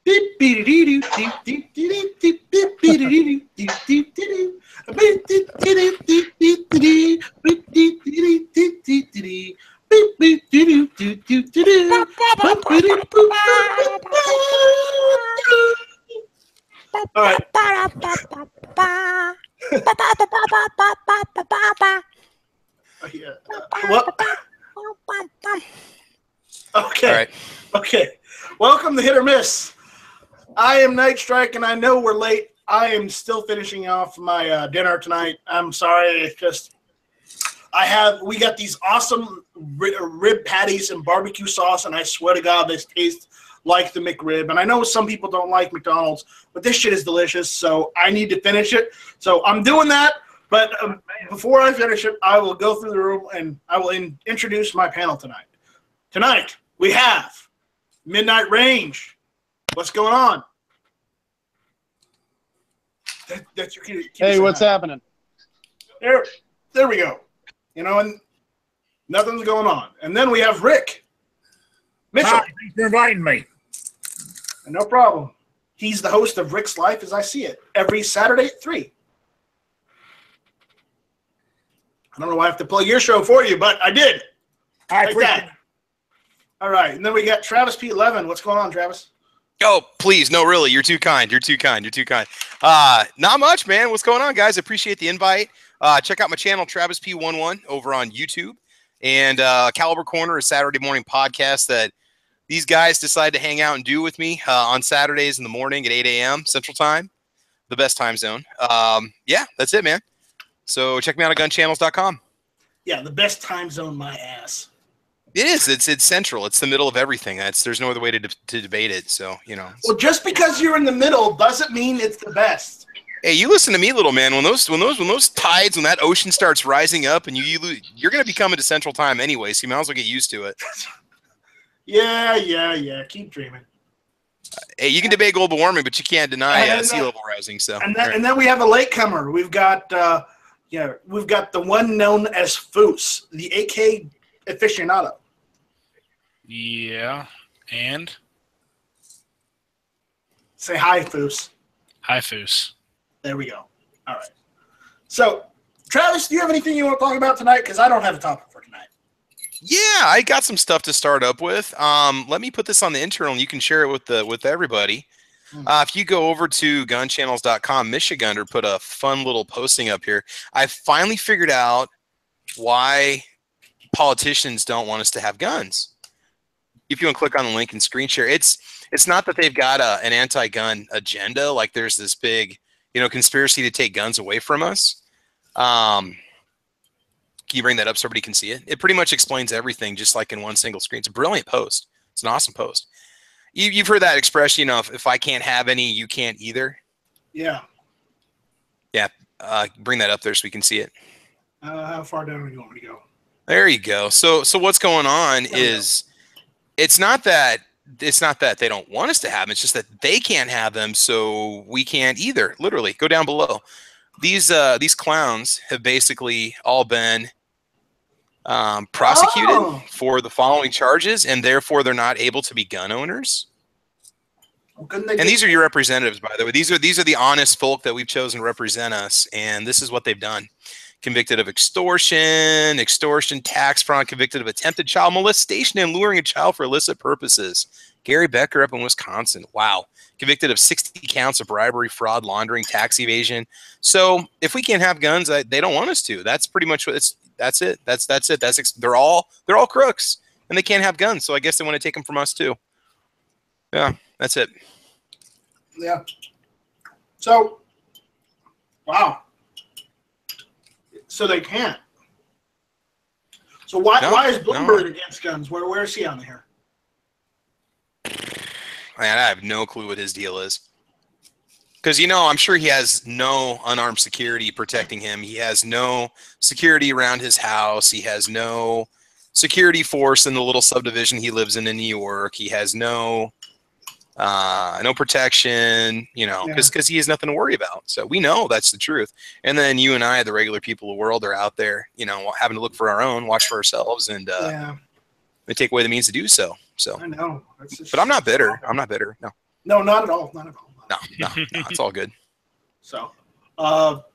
All right. Yeah. What? Okay. All right. Okay. Welcome to Hit or Miss. I am Night Strike, and I know we're late. I am still finishing off my dinner tonight. I'm sorry. It's just we got these awesome rib patties and barbecue sauce, and I swear to God, this tastes like the McRib. And I know some people don't like McDonald's, but this shit is delicious, so I need to finish it. So I'm doing that. But before I finish it, I will go through the room and I will introduce my panel tonight. Tonight, we have Midnight Range. What's going on? That's your key. Hey, what's happening? There we go. You know, and nothing's going on. And then we have Rick Mitchell. Hi, thanks for inviting me. No problem. He's the host of Rick's Life as I See It every Saturday at 3. I don't know why I have to plug your show for you, but I did. Like that. All right. And then we got Travis P. Levin. What's going on, Travis? Oh, please. No, really. You're too kind. You're too kind. You're too kind. Not much, man. What's going on, guys? I appreciate the invite. Check out my channel, Travis P11, over on YouTube. And Caliber Corner, a Saturday morning podcast that these guys decide to hang out and do with me on Saturdays in the morning at 8 a.m. Central Time, the best time zone. Yeah, that's it, man. So check me out at gunchannels.com. Yeah, the best time zone, my ass. It is. It's central. It's the middle of everything. There's no other way to debate it. So, you know. Well, just because you're in the middle doesn't mean it's the best. Hey, you listen to me, little man. When those tides, when that ocean starts rising up, and you're going to be coming to Central Time anyway, so you might as well get used to it. Yeah. Keep dreaming. Hey, you can debate global warming, but you can't deny sea level rising. So, and then we have a latecomer. We've got the one known as Foos, the AK aficionado. Yeah, and? Say hi, Foos. Hi, Foos. There we go. All right. So, Travis, do you have anything you want to talk about tonight? Because I don't have a topic for tonight. Yeah, I got some stuff to start up with. Let me put this on the internal, and you can share it with everybody. If you go over to gunchannels.com, Michigander put a fun little posting up here. I finally figured out why politicians don't want us to have guns. If you want to click on the link and screen share, it's not that they've got an anti-gun agenda, like there's this big, conspiracy to take guns away from us. Can you bring that up so everybody can see it? It pretty much explains everything just like in one single screen. It's a brilliant post. It's an awesome post. You've heard that expression, if I can't have any, you can't either. Yeah. Yeah. Bring that up there so we can see it. How far down do you want me to go? There you go. So what's going on is it's not that they don't want us to have them. It's just that they can't have them, so we can't either. Literally, go down below. These clowns have basically all been prosecuted for the following charges, and therefore they're not able to be gun owners. And these are your representatives, by the way. These are the honest folk that we've chosen to represent us, and this is what they've done. Convicted of extortion, tax fraud, convicted of attempted child molestation and luring a child for illicit purposes. Gary Becker up in Wisconsin. Wow. Convicted of 60 counts of bribery, fraud, laundering, tax evasion. So if we can't have guns, they don't want us to. That's pretty much what that's it. That's it. They're all crooks, and they can't have guns. So I guess they want to take them from us too. Yeah, that's it. Yeah. So, wow. So they can't. So why is Bloomberg against guns? Where is he on here? Man, I have no clue what his deal is. Because, I'm sure he has no unarmed security protecting him. He has no security around his house. He has no security force in the little subdivision he lives in New York. He has no protection, because he has nothing to worry about. So we know that's the truth. And then you and I, the regular people of the world, are out there, having to look for our own, watch for ourselves, and they take away the means to do so. So I know. But I'm not bitter. I'm not bitter. No. No, not at all. Not at all. No, it's all good. So, I'll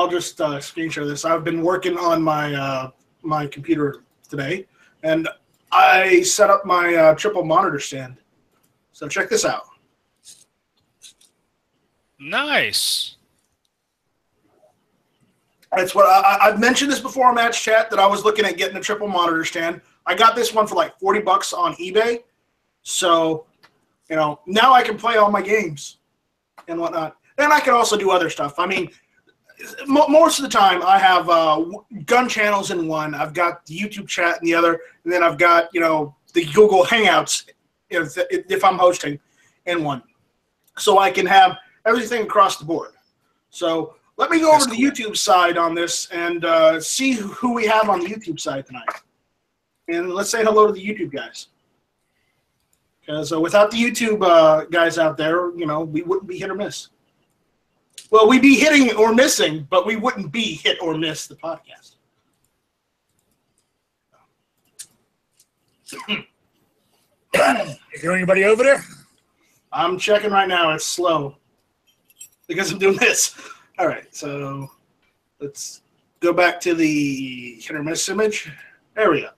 just screen share this. I've been working on my my computer today, and I set up my triple monitor stand. So check this out. Nice. That's what I've mentioned this before on Match Chat, that I was looking at getting a triple monitor stand. I got this one for like $40 on eBay. So, you know, now I can play all my games and whatnot. And I can also do other stuff. I mean, most of the time I have gun channels in one. I've got the YouTube chat in the other. And then I've got, you know, the Google Hangouts if I'm hosting in one. So I can have everything across the board. So let me go over to the YouTube side on this and see who we have on the YouTube side tonight. And let's say hello to the YouTube guys. Because without the YouTube guys out there, you know, we wouldn't be hit or miss. Well, we'd be hitting or missing, but we wouldn't be hit or miss the podcast. Is there anybody over there? I'm checking right now. It's slow because I'm doing this. All right, so let's go back to the hit or miss image. There we go.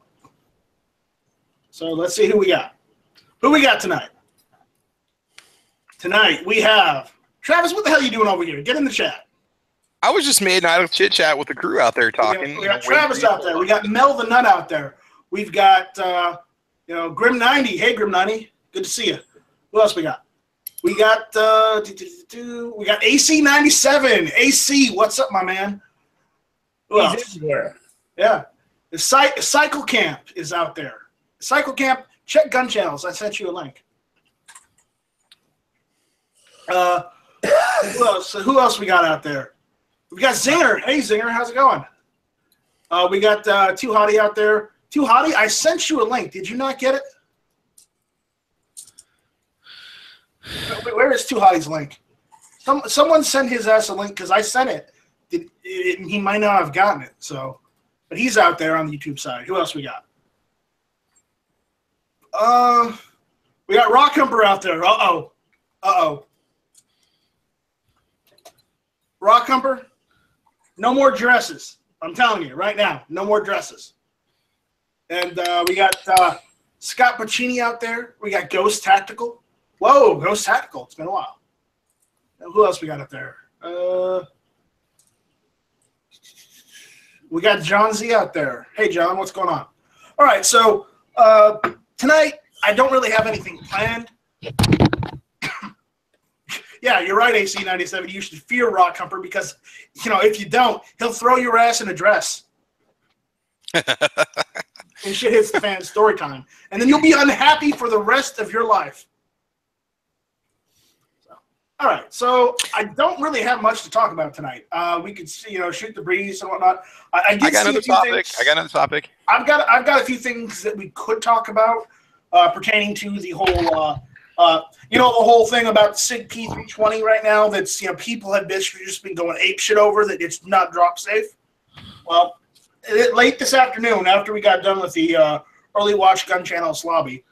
So let's see who we got. Who we got tonight? Tonight we have Travis. What the hell are you doing over here? Get in the chat. I was just made idle chit chat with the crew out there talking. We got Travis out there. We got Mel the Nut out there. We've got you know, Grim 90. Hey Grim 90, good to see you. Who else we got? We got we got AC 97. AC, what's up, my man? Who else? He's everywhere. Yeah, the Cycle Camp is out there. Cycle Camp. Check gun channels. I sent you a link. Who else we got out there? We got Zinger. Hey, Zinger, how's it going? We got Too Hottie out there. Too Hottie, I sent you a link. Did you not get it? Where is Too Hottie's link? Someone sent his ass a link because I sent it. He might not have gotten it. So, but he's out there on the YouTube side. Who else we got? We got Rock Humper out there. Uh-oh. Rock Humper, no more dresses. I'm telling you right now, no more dresses. And we got Scott Pacini out there. We got Ghost Tactical. Whoa, Ghost Tactical. It's been a while. Who else we got up there? We got John Z out there. Hey, John, what's going on? All right, so tonight, I don't really have anything planned. Yeah, you're right, AC97. You should fear Rock Humper because, you know, if you don't, he'll throw your ass in a dress. And shit hits the fan. Story time. And then you'll be unhappy for the rest of your life. So, all right, so I don't really have much to talk about tonight. We could see, you know, shoot the breeze and whatnot. I got another topic. I've got a few things that we could talk about. Pertaining to the whole, you know, the whole thing about SIG P320 right now. That's, you know, people have just been going ape shit over that it's not drop safe. Well, late this afternoon, after we got done with the early watch gun channels lobby,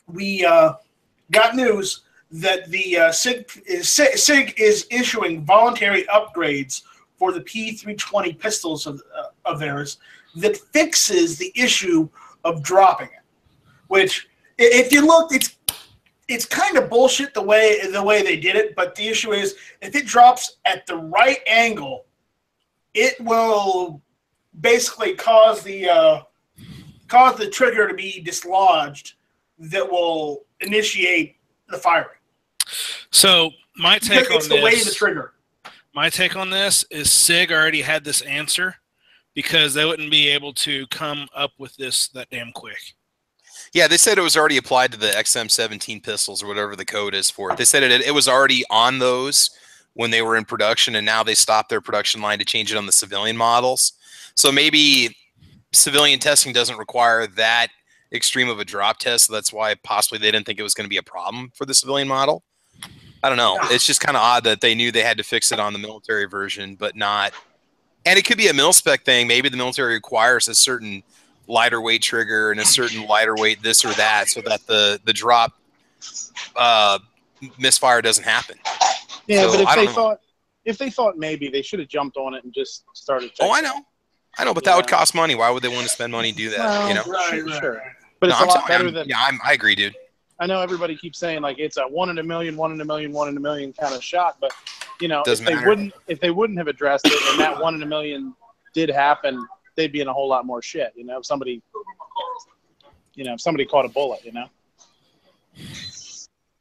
we got news that the SIG is issuing voluntary upgrades for the P320 pistols of theirs that fixes the issue of dropping it. Which, if you look, it's kind of bullshit the way they did it. But the issue is, if it drops at the right angle, it will basically cause the trigger to be dislodged. That will initiate the firing. So my take on it's the way of the trigger. My take on this is SIG already had this answer because they wouldn't be able to come up with this that damn quick. Yeah, they said it was already applied to the XM17 pistols or whatever the code is for it. They said it was already on those when they were in production, and now they stopped their production line to change it on the civilian models. So maybe civilian testing doesn't require that extreme of a drop test, so that's why possibly they didn't think it was going to be a problem for the civilian model. I don't know. It's just kind of odd that they knew they had to fix it on the military version, but not. And it could be a mil-spec thing. Maybe the military requires a certain lighter weight trigger and a certain lighter weight this or that, so that the drop misfire doesn't happen. Yeah, So, but if they thought maybe, they should have jumped on it and just started checking. Oh, I know, but that would cost money. Why would they want to spend money to do that? Well, you know, sure. But it's a lot better than. Yeah, I agree, dude. I know everybody keeps saying like it's a 1 in a million, 1 in a million, 1 in a million kind of shot, but you know, if they wouldn't have addressed it, and that 1 in a million did happen, they'd be in a whole lot more shit. You know, if somebody caught a bullet, you know.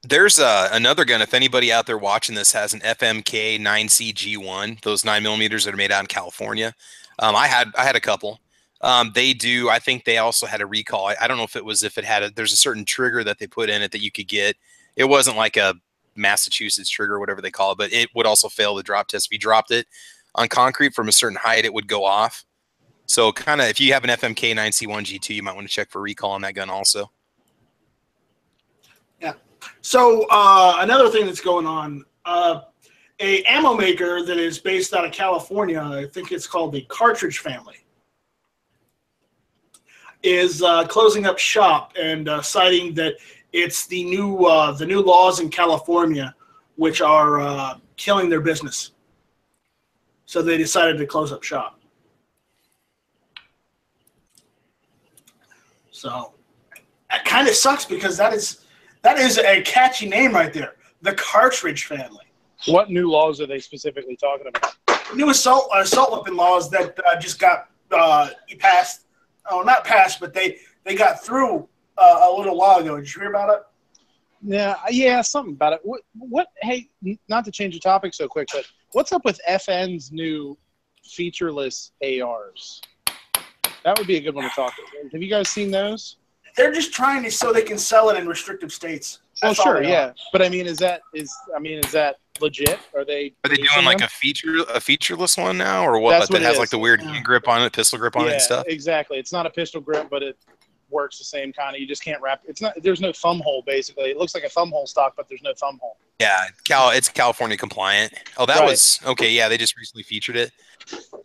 There's another gun. If anybody out there watching this has an FMK 9CG1, those 9mm that are made out in California, I had a couple. They do. I think they also had a recall. I don't know if it had there's a certain trigger that they put in it that you could get. It wasn't like a Massachusetts trigger, whatever they call it, but it would also fail the drop test. If you dropped it on concrete from a certain height, it would go off. So kind of, if you have an FMK 9C1 G2, you might want to check for recall on that gun also. Yeah. So another thing that's going on, a ammo maker that is based out of California, I think it's called the Cartridge Family, is closing up shop and citing that it's the new laws in California which are killing their business. So they decided to close up shop. So that kind of sucks because that is a catchy name right there. The Cartridge Family. What new laws are they specifically talking about? New assault weapon laws that just got passed. Oh, not passed, but they got through a little while ago. Did you hear about it? Yeah, something about it. What? Hey, not to change the topic so quick, but what's up with FN's new featureless ARs? That would be a good one to talk about. Have you guys seen those? They're just trying to so they can sell it in restrictive states. Well, sure, yeah, but I mean, is that legit? Are they doing like a featureless one now, or what? That has like the weird grip on it, pistol grip on it and stuff. Exactly. It's not a pistol grip, but it works the same kind of. You just can't wrap. It's not. There's no thumb hole. Basically, it looks like a thumb hole stock, but there's no thumb hole. Yeah, it's California compliant. Oh, that was okay. Yeah, they just recently featured it.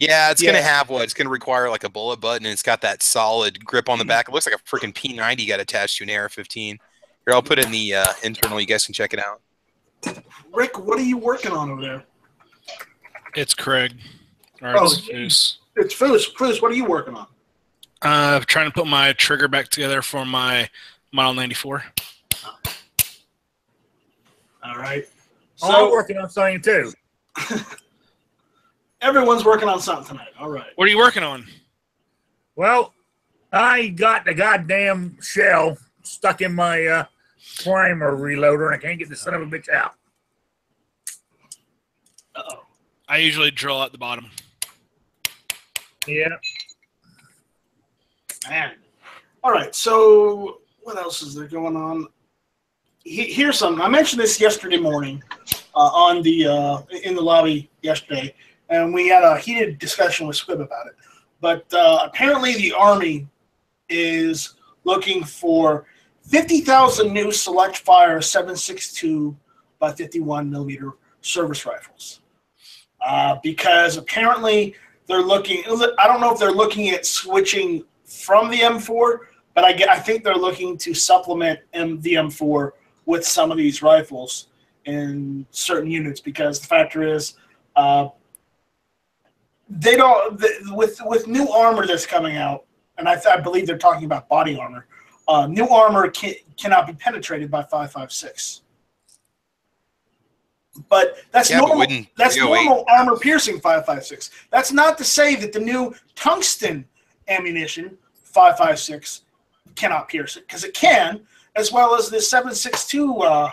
Yeah, it's gonna have what? It's gonna require like a bullet butt, and it's got that solid grip on the back. It looks like a freaking P90 got attached to an AR-15. Here, I'll put it in the internal. You guys can check it out. Rick, what are you working on over there? It's Craig. It's Foos. It's Foos. Foos, what are you working on? Trying to put my trigger back together for my Model 94. All right. So I'm working on something too. Everyone's working on something tonight. All right. What are you working on? Well, I got the goddamn shell stuck in my primer reloader, and I can't get the son of a bitch out. Uh-oh. I usually drill at the bottom. Yeah. Man. All right. So what else is there going on? Here's something. I mentioned this yesterday morning in the lobby yesterday, and we had a heated discussion with Squib about it. But apparently the Army is looking for 50,000 new select fire 7.62 by 51 millimeter service rifles. Because apparently they're looking, I don't know if they're looking at switching from the M4, but I think they're looking to supplement the M4 with some of these rifles in certain units, because the factor is they don't, with new armor that's coming out, and I believe they're talking about body armor, new armor cannot be penetrated by 5.56. But that's normal. That's normal armor-piercing 5.56. That's not to say that the new tungsten ammunition 5.56 cannot pierce it, because it can, as well as the 7.62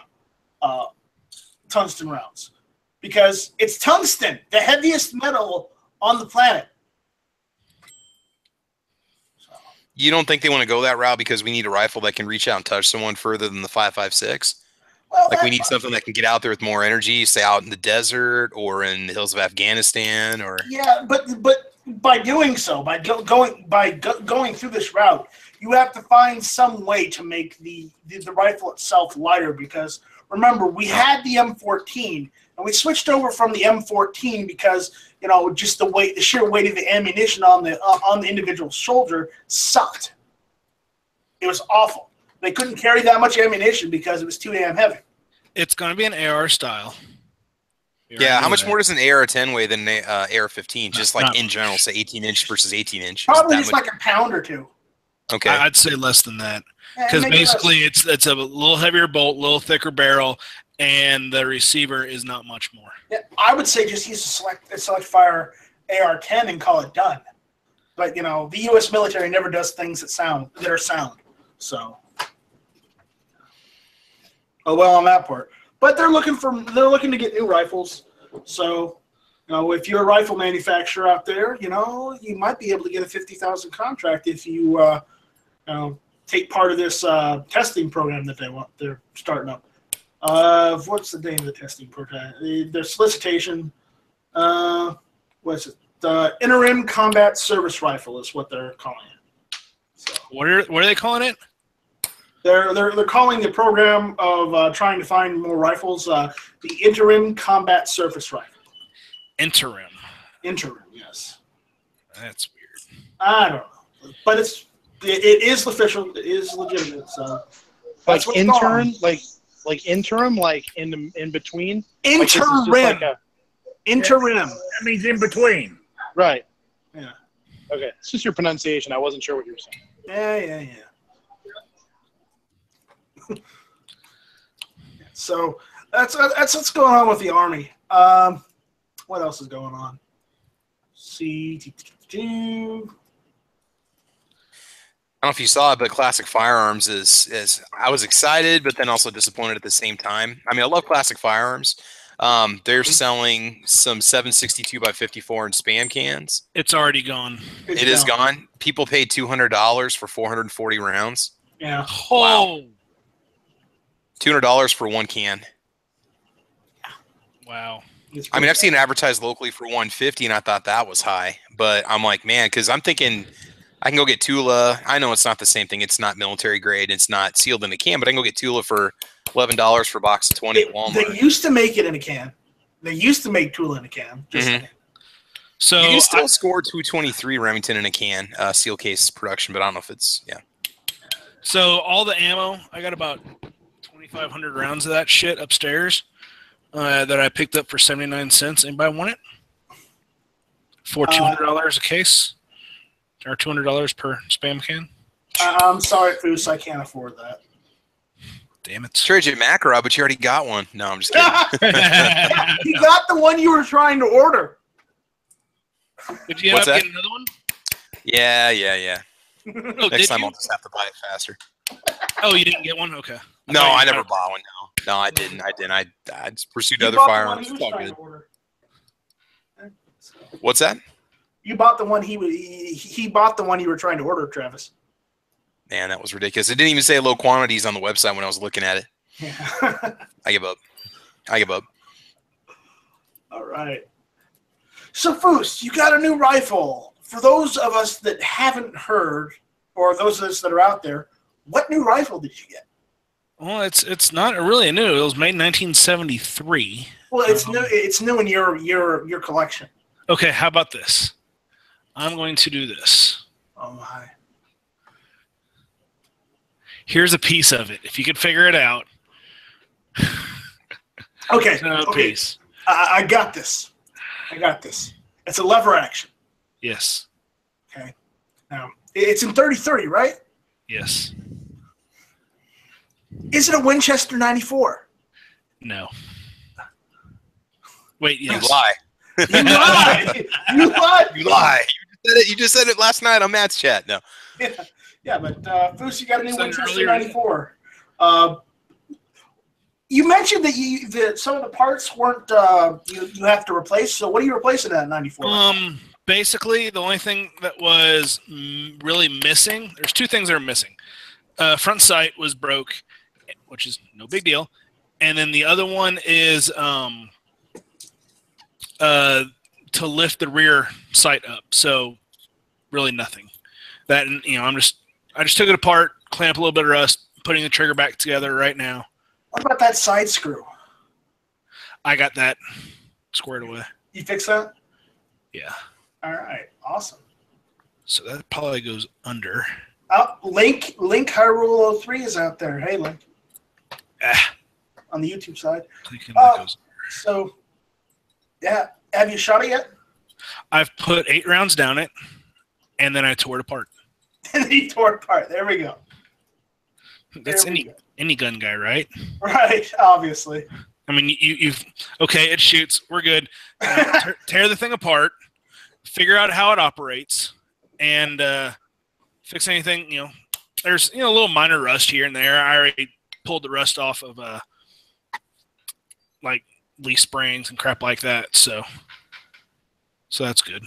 tungsten rounds, because it's tungsten, the heaviest metal on the planet. You don't think they want to go that route because we need a rifle that can reach out and touch someone further than the 5.56? Well, like we need something that can get out there with more energy, say out in the desert or in the hills of Afghanistan, or but by doing so, by going through this route, you have to find some way to make the rifle itself lighter, because remember, we had the M14 and we switched over from the M14 because, you know, just the sheer weight of the ammunition on the individual soldier sucked. It was awful. they couldn't carry that much ammunition because it was too damn heavy. It's going to be an AR style. Yeah, how much more does an AR-10 weigh than an AR-15? Just like in general, say 18-inch versus 18-inch. Probably just like a pound or two. Okay. I'd say less than that. Because basically it's a little heavier bolt, a little thicker barrel, and the receiver is not much more. Yeah, I would say just use a select fire AR-10 and call it done. But the U.S. military never does things that are sound. So, oh well on that part. But they're looking to get new rifles. So, if you're a rifle manufacturer out there, you might be able to get a $50,000 contract if you take part of this testing program that they're starting up. What's the name of the testing program? Their solicitation. What's it? The Interim Combat Service Rifle is what they're calling it. So, what are they calling it? They're calling the program of trying to find more rifles the Interim Combat Service Rifle. Interim, yes. That's weird. I don't know, but it is official. It is legitimate. So like interim, like interim, like in between. Interim. Interim. That means in between. Right. Yeah. Okay. It's just your pronunciation. I wasn't sure what you were saying. Yeah. So that's what's going on with the Army. What else is going on? I don't know if you saw it, but Classic Firearms is I was excited, but then also disappointed at the same time. I mean, I love Classic Firearms. They're selling some 7.62 by 54 in Spam cans. It's already gone. It is gone. People paid $200 for 440 rounds. Yeah. Oh. Wow. $200 for one can. Wow. I mean, I've seen it advertised locally for 150, and I thought that was high. But I'm like, man, because I'm thinking I can go get Tula. I know it's not the same thing. It's not military grade. It's not sealed in a can, but I can go get Tula for $11 for a box of 20 at Walmart. They used to make it in a can. They used to make Tula in a can. So you can still score 223 Remington in a can, seal case production, but I don't know if it's So all the ammo, I got about 2,500 rounds of that shit upstairs that I picked up for 79 cents. Anybody want it? For $200 a case, or $200 per Spam can. I'm sorry, Foos, I can't afford that. Damn it. Trade at Macro, but you already got one. No, I'm just kidding. You got the one you were trying to order. Did you end up getting another one? Yeah. Oh, Next time I'll just have to buy it faster. Oh, you didn't get one? Okay. No, I never bought one. No, I didn't. I just pursued other firearms. It's all good. What's that? You bought the one he bought the one you were trying to order, Travis. Man, that was ridiculous. It didn't even say low quantities on the website when I was looking at it. Yeah. I give up. All right. So, Foos, you got a new rifle. For those of us that haven't heard, or those of us that are out there, what new rifle did you get? Well, it's not really new. It was made in 1973. Well, it's new. It's new in your collection. Okay, how about this? I'm going to do this. Oh my! Here's a piece of it. If you could figure it out. Okay. Piece. I got this. It's a lever action. Yes. Okay. Now it's in 30-30, right? Yes. Is it a Winchester 94? No. Wait, yes. You lie. You lied. You lie. You just said it last night on Matt's chat. No. Yeah, but Foos, you got a new Winchester 94. You mentioned that some of the parts weren't you have to replace. So what are you replacing that 94? Basically, the only thing that was really missing. There's two things that are missing. Front sight was broke, which is no big deal, and then the other one is to lift the rear sight up. So really nothing. That I just took it apart, clamp a little bit of rust, putting the trigger back together right now. What about that side screw? I got that squared away. You fix that? Yeah. All right. Awesome. So that probably goes under. Link Hyrule 03 is out there. Hey, Link. On the YouTube side. So, yeah. Have you shot it yet? I've put 8 rounds down it, and then I tore it apart. And then you tore it apart. There we go. That's any gun guy, right? Right, obviously. I mean, you've okay. It shoots. We're good. Tear the thing apart. Figure out how it operates, and fix anything. You know, there's a little minor rust here and there. I already pulled the rust off of like leaf springs and crap like that. So that's good.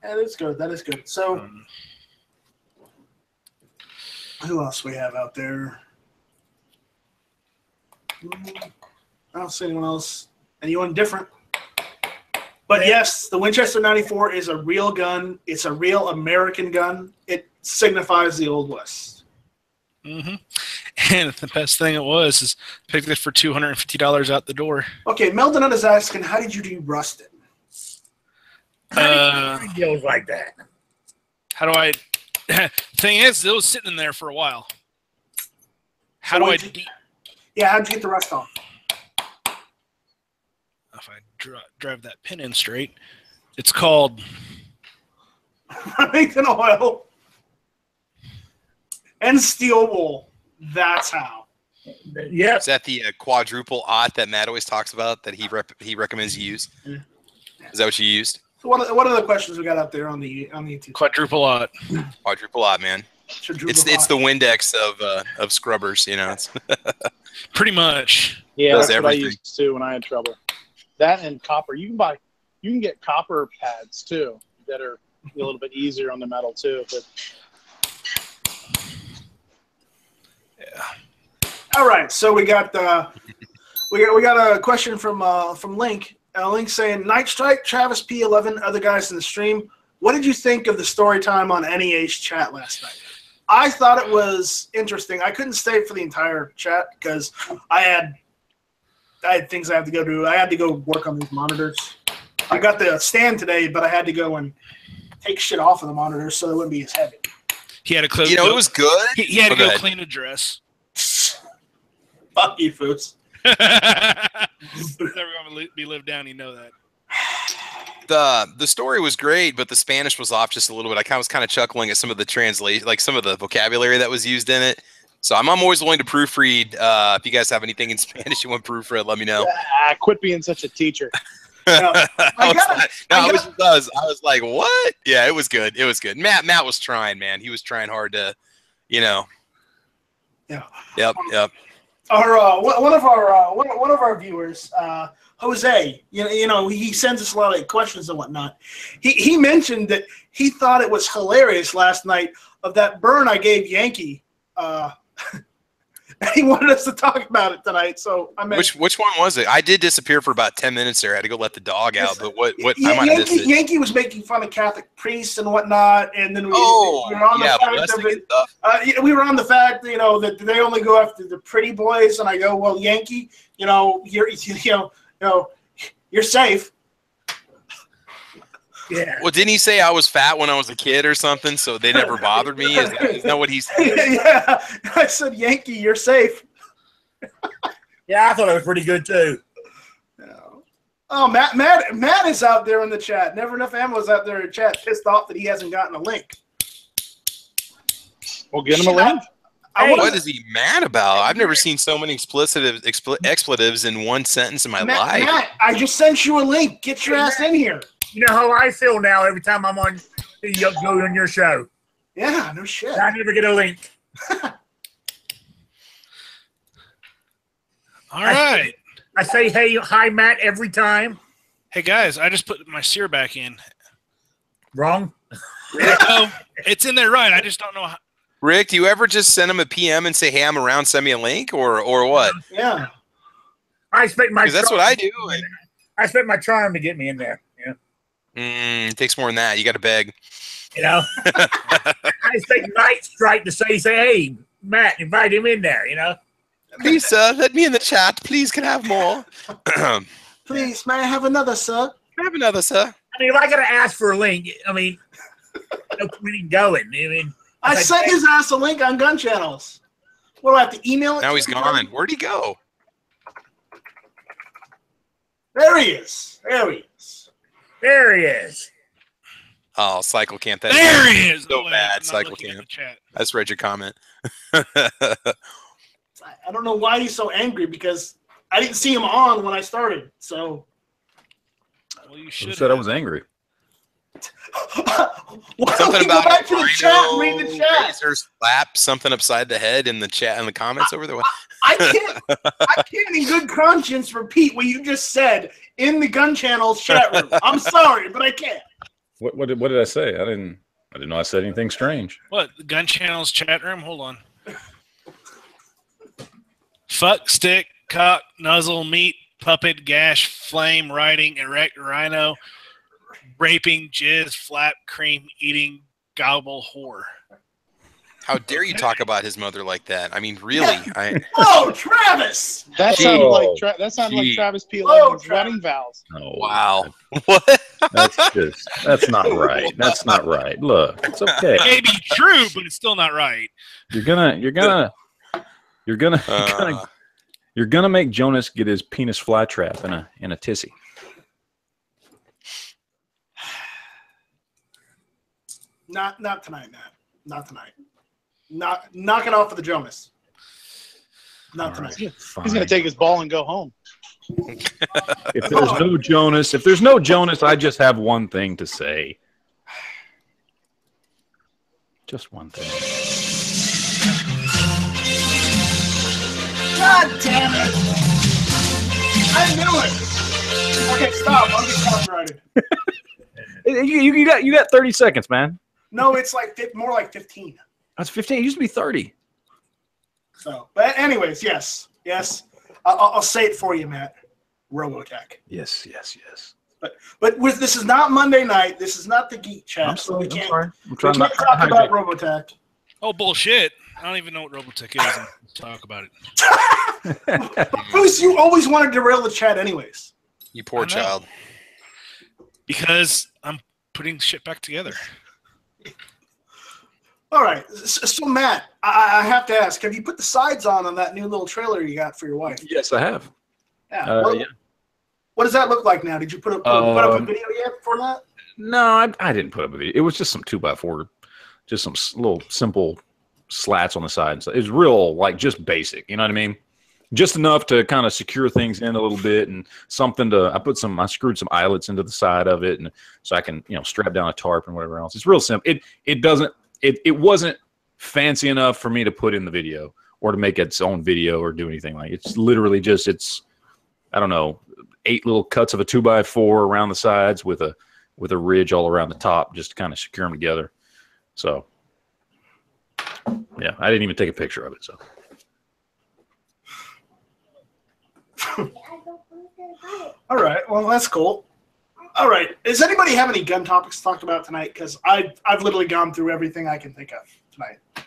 That is good. That is good. So, who else we have out there? I don't see anyone else. Anyone different? But yes, the Winchester 94 is a real gun. It's a real American gun. It signifies the Old West. Mm-hmm. And the best thing it was is picked it for $250 out the door. Okay, Meldonut is asking, how did you de-rust it? Deals like that. How do I? Thing is, it was sitting in there for a while. How do I? Yeah, how'd you get the rust off? If I drive that pin in straight, it's called Remington oil and steel wool. That's how. Yeah. Is that the quadruple aught that Matt always talks about that he recommends you use? Yeah. Is that what you used? So what are the questions we got out there on the YouTube? Quadruple aught. Quadruple aught, man. It's the Windex of scrubbers, you know. It's pretty much. Yeah, that's what I used to when I had trouble. That and copper. You can get copper pads too that are a little bit easier on the metal too. But yeah. All right, so we got we got a question from Link. Link saying, Night Strike, Travis P11, other guys in the stream. What did you think of the story time on NEA's chat last night? I thought it was interesting. I couldn't stay for the entire chat because I had things I had to go do. I had to go work on these monitors. I got the stand today, but I had to go and take shit off of the monitors so it wouldn't be as heavy. He had to close. You know, it was good. He had to go clean a dress. Fuck you, Foots. Never going to be lived down. You know that. The story was great, but the Spanish was off just a little bit. I was kind of chuckling at some of the translation, like some of the vocabulary that was used in it. So I'm always willing to proofread. If you guys have anything in Spanish you want to proofread, let me know. Quit being such a teacher. I was like, what? Yeah, it was good. It was good. Matt was trying, man. He was trying hard to, you know. Yeah. Yep. One of our viewers, Jose, you know, he sends us a lot of questions and whatnot. He mentioned that he thought it was hilarious last night of that burn I gave Yankee. He wanted us to talk about it tonight. So I mean, which one was it? I did disappear for about 10 minutes there. I had to go let the dog out. But what I might have missed it. Yankee was making fun of Catholic priests and whatnot, and then we were on the fact of it. We were on the fact, you know, that they only go after the pretty boys, and I go, well, Yankee, you know, you're safe. Yeah. Well, didn't he say I was fat when I was a kid or something, so they never bothered me? Is that what he said? Yeah, I said, Yankee, you're safe. Yeah, I thought it was pretty good too. Oh, Matt is out there in the chat. Never Enough Ammo is out there in chat, pissed off that he hasn't gotten a link. We'll get him a link. What is he mad about? I've never seen so many expletives in one sentence in my life. Matt, I just sent you a link. Get your ass in here. You know how I feel now every time I'm on your show. Yeah, no shit. I never get a link. All right. I say, hey, hi, Matt, every time. Hey, guys, I just put my sear back in. Wrong? No, it's in there right. I just don't know how. Rick, do you ever just send him a PM and say, hey, I'm around, send me a link, or what? Yeah. I expect my. Because that's what I do. I expect my charm to get me in there. Yeah. It takes more than that. You got to beg. You know, I expect Night Strike to say, hey, Matt, invite him in there. You know. Please, sir, let me in the chat. Please, can I have more? Please, may I have another, sir? Can I have another, sir? I mean, if I got to ask for a link, I mean, no point in going. I mean, I sent his ass a link on Gun Channels. What do I have to email it? Now he's gone. Where'd he go? There he is. There he is. There he is. Oh, Cycle Camp. There he is. So bad, Cycle Camp. I just read your comment. I don't know why he's so angry because I didn't see him on when I started. So. Well, you should. Who said I was angry? Something about back to the chat and read the chat. Razor slap something upside the head in the chat in the comments over there. I can't in good conscience repeat what you just said in the Gun Channel's chat room. I'm sorry, but I can't. What did I say? I didn't know I said anything strange. What? The Gun Channel's chat room? Hold on. Fuck, stick, cock, nuzzle, meat, puppet, gash, flame, riding, erect, rhino, raping, jizz, flap, cream, eating, gobble, whore. How dare you talk about his mother like that? I mean, really? Oh, Travis! That sounded like Travis P. Levin's wedding vows. Oh, wow. What? That's not right. That's not right. Look, it's okay. It may be true, but it's still not right. You're gonna make Jonas get his penis fly trap in a tissy. Not tonight, Matt. Not tonight. Knock it off for the Jonas. Not tonight. He's gonna take his ball and go home. If there's no Jonas, I just have one thing to say. Just one thing. God damn it! I knew it. Okay, stop. I'll get copyrighted. You got 30 seconds, man. No, it's like more like 15. That's 15. It used to be 30. So, but anyways, yes. I'll say it for you, Matt. Robotech. Yes. But this is not Monday night. This is not the Geek Chat. I'm sorry. We can't I'm talk about Robotech. Oh, bullshit. I don't even know what Robotech is. And talk about it. Bruce, you always want to derail the chat anyways. You poor child. Because I'm putting shit back together. All right. So, Matt, I have to ask, have you put the sides on that new little trailer you got for your wife? Yes, I have. Yeah. What does that look like now? Did you put up a video yet for that? No, I didn't put up a video. It was just some 2x4, just some little simple slats on the side. So it was real, like, just basic. You know what I mean? Just enough to kind of secure things in a little bit, and something to. I screwed some eyelets into the side of it, and so I can strap down a tarp and whatever else. It's real simple. It wasn't fancy enough for me to put in the video or to make its own video or do anything like it. It's literally just I don't know, 8 little cuts of a 2x4 around the sides with a ridge all around the top just to kind of secure them together. So yeah, I didn't even take a picture of it. So. All right. Well, that's cool. All right. Does anybody have any gun topics to talk about tonight? Because I've literally gone through everything I can think of tonight. I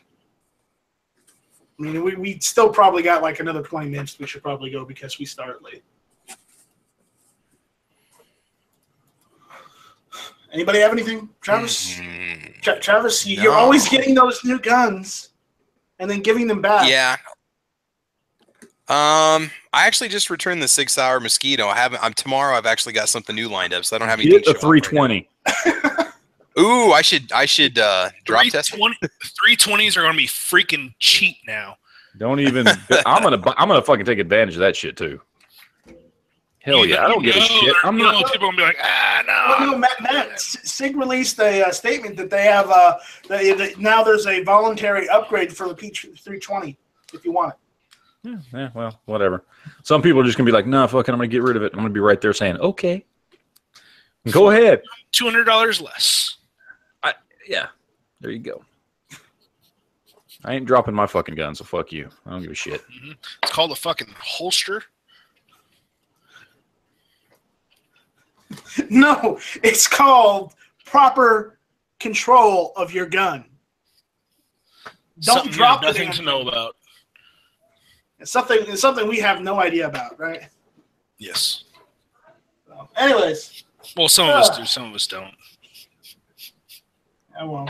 mean, we still probably got like another 20 minutes. We should probably go because we started late. Anybody have anything? Travis? Travis, you're always getting those new guns and then giving them back. Yeah. I actually just returned the 6-hour Mosquito. Tomorrow I've actually got something new lined up, so I don't have anything. Get a 320. Right. Ooh, I should drop test. 320s are going to be freaking cheap now. Don't even. I'm gonna fucking take advantage of that shit too. Hell yeah, I don't give a shit. I'm not. People are gonna be like, no. Well, no, Matt, SIG released a statement that they have. Now there's a voluntary upgrade for the P320 if you want it. Yeah, well, whatever. Some people are just gonna be like, "No, fuck it, I'm gonna get rid of it." I'm gonna be right there saying, "Okay, go ahead." $200 less. Yeah, there you go. I ain't dropping my fucking gun, so fuck you. I don't give a shit. Mm-hmm. It's called a fucking holster. No, it's called proper control of your gun. Don't drop it. Nothing to know about. It's something we have no idea about, right? Yes. So, anyways. Well, some of us do, some of us don't. Yeah, well.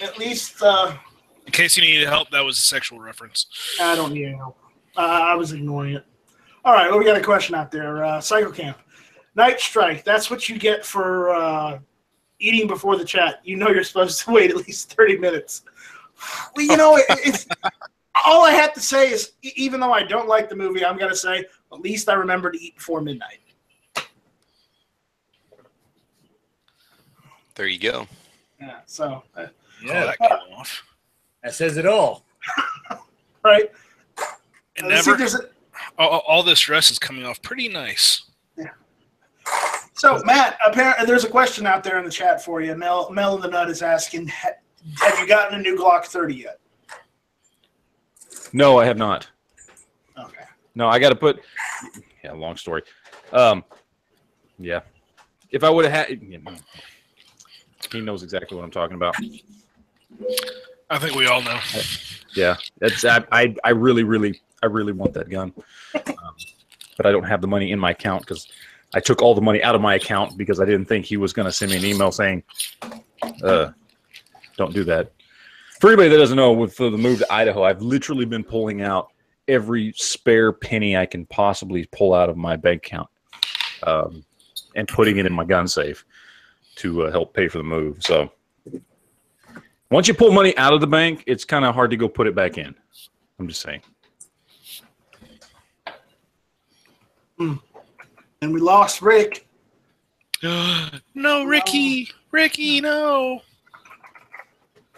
at least. In case you needed help, that was a sexual reference. I don't need any help. I was ignoring it. All right, well, we got a question out there. Psycho Camp. Night Strike, that's what you get for eating before the chat. You know you're supposed to wait at least 30 minutes. Well, you know, it's all I have to say is, even though I don't like the movie, I'm going to say, at least I remember to eat before midnight. There you go. Yeah, so. Yeah, that came off. That says it all. Right. And never, all this dress is coming off pretty nice. Yeah. So, Matt, apparently there's a question out there in the chat for you. Mel in the Nut is asking, have you gotten a new Glock 30 yet? No, I have not. Okay. No, I got to put. Yeah, long story. Yeah. If I would have had, he knows exactly what I'm talking about. I think we all know. Yeah, that's. I really want that gun, but I don't have the money in my account because I took all the money out of my account because I didn't think he was going to send me an email saying, "Don't do that." For anybody that doesn't know, with the move to Idaho, I've literally been pulling out every spare penny I can possibly pull out of my bank account and putting it in my gun safe to help pay for the move. So once you pull money out of the bank, it's kind of hard to go put it back in. I'm just saying. And we lost Rick. No, Ricky. Ricky, no.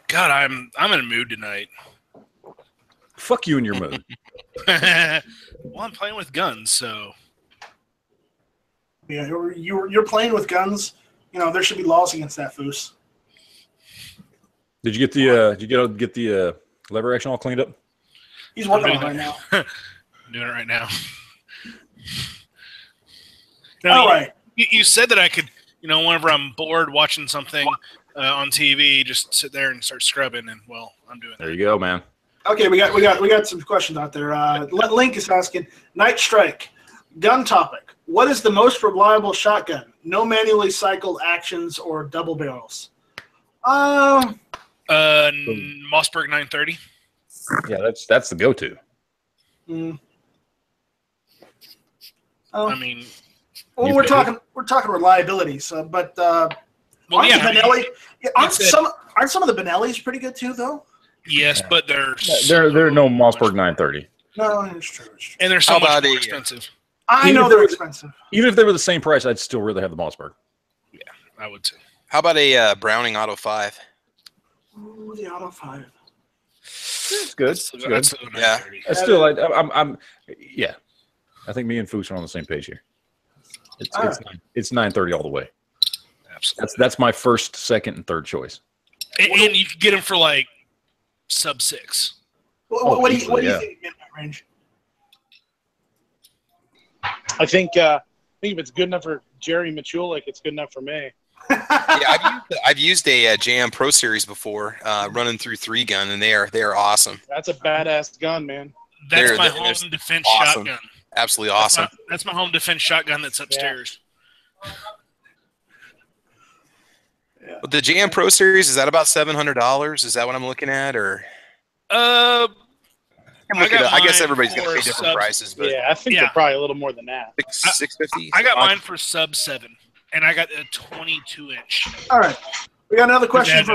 God, I'm in a mood tonight. Fuck you in your mood. Well, I'm playing with guns, so. Yeah, you're playing with guns. You know, there should be laws against that, Foos. Did you get the lever action all cleaned up? He's working on it right now. I'm doing it right now. All right. You said that I could, whenever I'm bored watching something on TV, just sit there and start scrubbing, and well, I'm doing that. There you go, man. Okay, we got some questions out there. Link is asking, Night Strike, gun topic. What is the most reliable shotgun? No manually cycled actions or double barrels. Mossberg 930. Yeah, that's the go-to. I mean, well, we're talking reliability. So, but aren't some of the Benellis pretty good too, though? Yes, but they're no Mossberg 930. No, it's true. And they're so much more expensive. I know they're expensive. Even if they were the same price, I'd still rather have the Mossberg. Yeah, I would too. How about a Browning Auto 5? Ooh, the Auto 5. It's good. It's good. Yeah. Yeah. I think me and Foos are on the same page here. It's 930 all the way. Absolutely. That's my first, second, and third choice. And you can get them for like sub 6. What do you think in that range? I think if it's good enough for Jerry Michulik, it's good enough for me. Yeah, I've used a Jam Pro Series before, running through 3-gun, and they are awesome. That's a badass gun, man. That's my home defense shotgun. Absolutely awesome. That's my home defense shotgun that's upstairs. Yeah. Well, the Jam Pro Series, is that about $700? Is that what I'm looking at, or? I guess everybody's going to pay different prices, but yeah, I think they're probably a little more than that. $650. I got mine for sub 7, and I got a 22-inch. All right, we got another question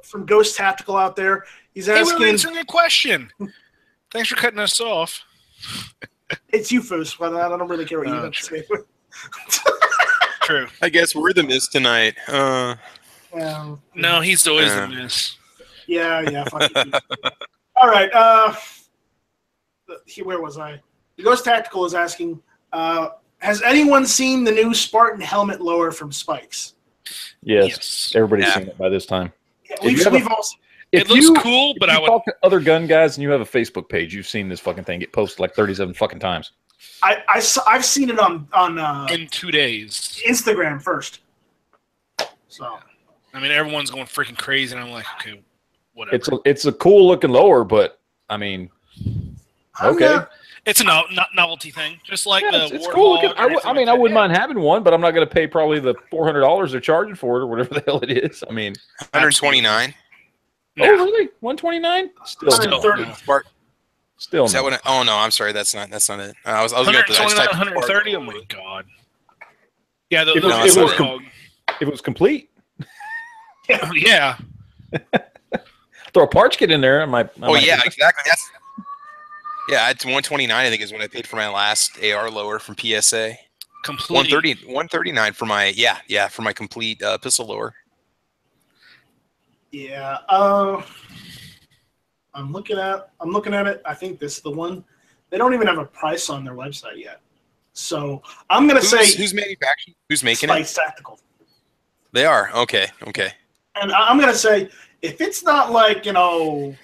from Ghost Tactical out there. He's asking. Hey, we're answering a question. Thanks for cutting us off. It's you, Foos. Well, I don't really care what you have to say. True. I guess we're the miss tonight. Yeah. No, he's always the miss. Yeah. Fuck you. All right. Where was I? The Ghost Tactical is asking, has anyone seen the new Spartan helmet lower from Spikes? Yes. Everybody's seen it by this time. Yeah, we've all seen it. It looks cool, but I would talk to other gun guys and you have a Facebook page. You've seen this fucking thing get posted like 37 fucking times. I've seen it on in 2 days. Instagram first. So I mean, everyone's going freaking crazy, and I'm like, okay, whatever. It's a cool looking lower, but I mean, okay. It's a novelty thing, just like it's cool looking. I wouldn't mind having one, but I'm not going to pay probably the $400 they're charging for it or whatever the hell it is. I mean, $129. Oh, really? 129? Still 130. no. Spark. Still Is that no. what? Oh no, I'm sorry. That's not it. I was looking at the. I just 129, typed 130. Oh my god. Yeah, If it was complete, yeah. throw a parts kit in there. I might yeah, exactly. It's 129. I think is what I paid for my last AR lower from PSA. Complete. 139 for my for my complete pistol lower. Yeah. I'm looking at it. I think this is the one. They don't even have a price on their website yet. So I'm gonna say who's manufacturing? Who's making Spice Tactical. They are okay. And I'm gonna say if it's not like I don't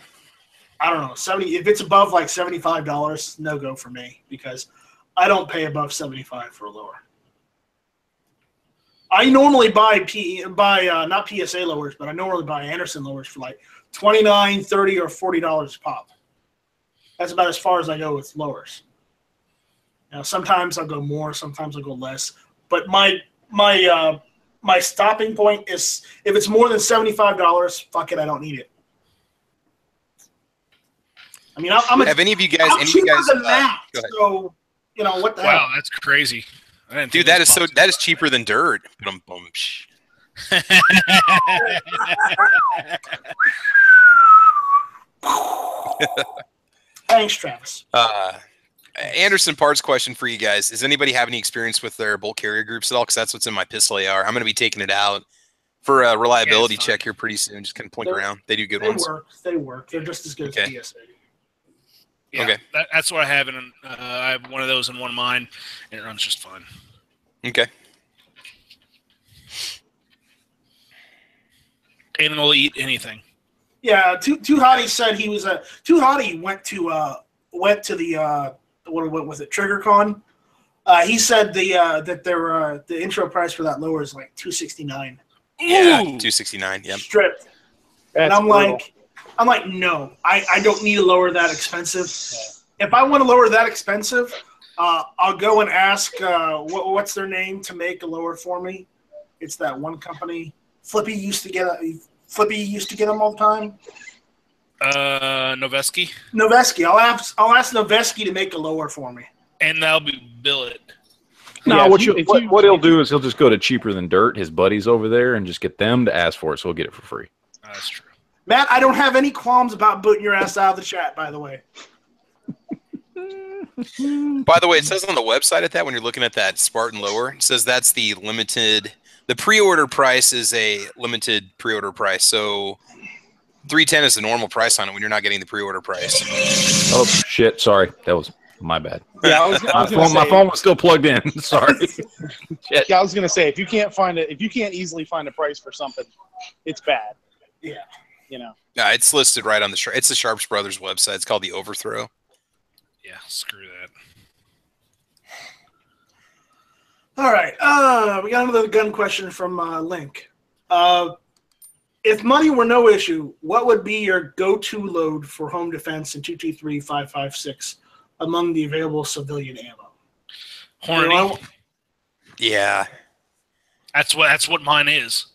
know 70. If it's above like $75, no go for me because I don't pay above 75 for a lower. I normally buy not PSA lowers, but I normally buy Anderson lowers for like $29, $30, or $40 a pop. That's about as far as I go with lowers. Now, sometimes I'll go more, sometimes I'll go less. But my stopping point is if it's more than $75, fuck it, I don't need it. I mean, have any of you guys? Than that. Go ahead. So what the hell? Wow, that's crazy. Dude, that is cheaper than dirt. Thanks, Travis. Anderson Parts question for you guys. Does anybody have any experience with their bolt carrier groups at all? Because that's what's in my pistol AR. I'm going to be taking it out for a reliability check here pretty soon. Just kind of plink around. They do good ones. They work. They're just as good as PSA. Yeah, okay. That's what I have. I have one of those in one of mine, and it runs just fine. Okay. And it'll eat anything. Yeah, Too Hottie said he was Too Hottie went to the what was it, TriggerCon? He said the intro price for that lower is like $269. Yeah, $269. Yeah, stripped. And I'm like, no, I don't need a lower that expensive. If I want a lower that expensive, I'll go and ask what's their name to make a lower for me. It's that one company. Flippy used to get them all the time. Noveski. I'll ask Noveski to make a lower for me, and that'll be billet. No, what he'll do is he'll just go to Cheaper Than Dirt, his buddies over there, and just get them to ask for it, so he'll get it for free. That's true. Matt, I don't have any qualms about booting your ass out of the chat, by the way. By the way, it says on the website at that when you're looking at that Spartan lower, it says that's the limited. The pre-order price is a limited pre-order price, so $310 is the normal price on it when you're not getting the pre-order price. Oh shit! Sorry, that was my bad. Yeah, my phone was still plugged in. Sorry. Shit. Yeah, I was gonna say if you can't easily find a price for something, it's bad. Yeah. No, it's listed right on it's the Sharps Brothers website. It's called the Overthrow. Yeah, screw that. All right. We got another gun question from Link. If money were no issue, what would be your go-to load for home defense in 223 5.56 among the available civilian ammo? Horny. Yeah. That's what mine is.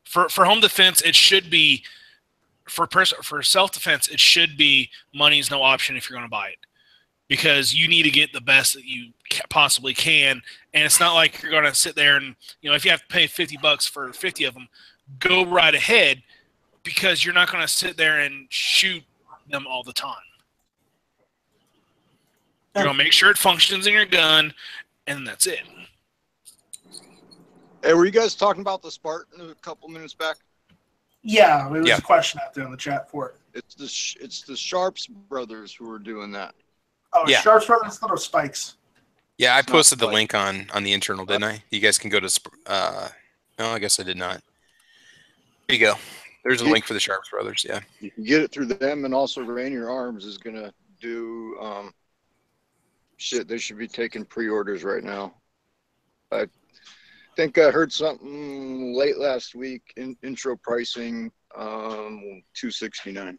For home defense, it should be for self-defense, it should be money's no option if you're going to buy it. Because you need to get the best that you possibly can, and it's not like you're going to sit there and if you have to pay $50 for 50 of them, go right ahead, because you're not going to sit there and shoot them all the time. You're going to make sure it functions in your gun, and that's it. Hey, were you guys talking about the Spartan a couple minutes back? Yeah, there was a question out there in the chat for it. It's the Sharps brothers who are doing that. Oh, yeah. Sharps brothers or Spikes? Yeah, I posted the link on the internal, didn't I? You guys can go to. No, I guess I did not. There you go. There's a link for the Sharps brothers. Yeah, you can get it through them, and also Rainier Arms is gonna do shit. They should be taking pre-orders right now. I think I heard something late last week. Intro pricing $269.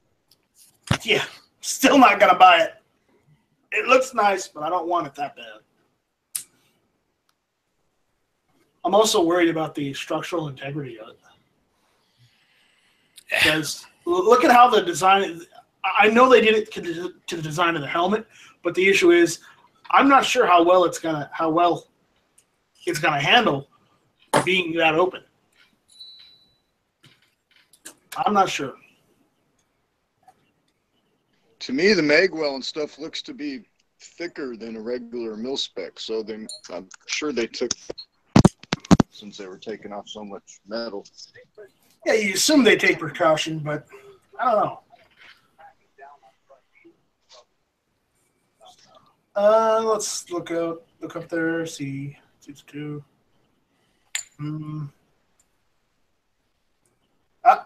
Yeah, still not gonna buy it. It looks nice, but I don't want it that bad. I'm also worried about the structural integrity of it. Because look at how the design. I know they did it to the design of the helmet, but the issue is, I'm not sure how well it's gonna handle being that open. I'm not sure. To me, the magwell and stuff looks to be thicker than a regular mil-spec, so I'm sure they took, since they were taking off so much metal. Yeah, you assume they take precaution, but I don't know. Let's look up there, see it's two.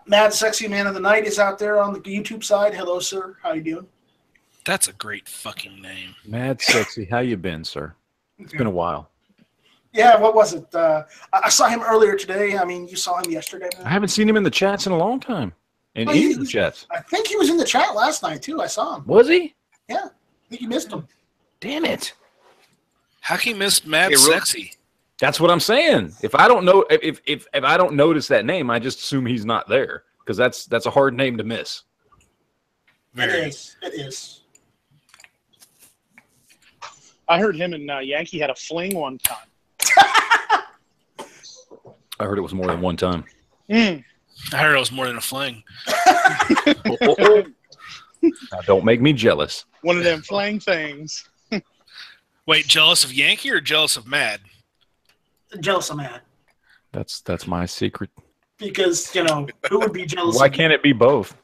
Mad Sexy Man of the Night is out there on the YouTube side. Hello, sir. How you doing? That's a great fucking name. Mad Sexy. How you been, sir? It's been a while. Yeah, what was it? I saw him earlier today. I mean, you saw him yesterday. Man. I haven't seen him in the chats in a long time. In Well, any of the chats. I think he was in the chat last night, too. I saw him. Was he? Yeah. I think you missed him. Damn it. How can you miss Mad Sexy? That's what I'm saying. If I don't know, if I don't notice that name, I just assume he's not there because that's a hard name to miss. It is. I heard him and Yankee had a fling one time. I heard it was more than one time. I heard it was more than a fling. Now, don't make me jealous. One of them fling things. Wait, jealous of Yankee or jealous of Mad? Jealous of Mad. That's my secret. Because, who would be jealous Why of can't it be both?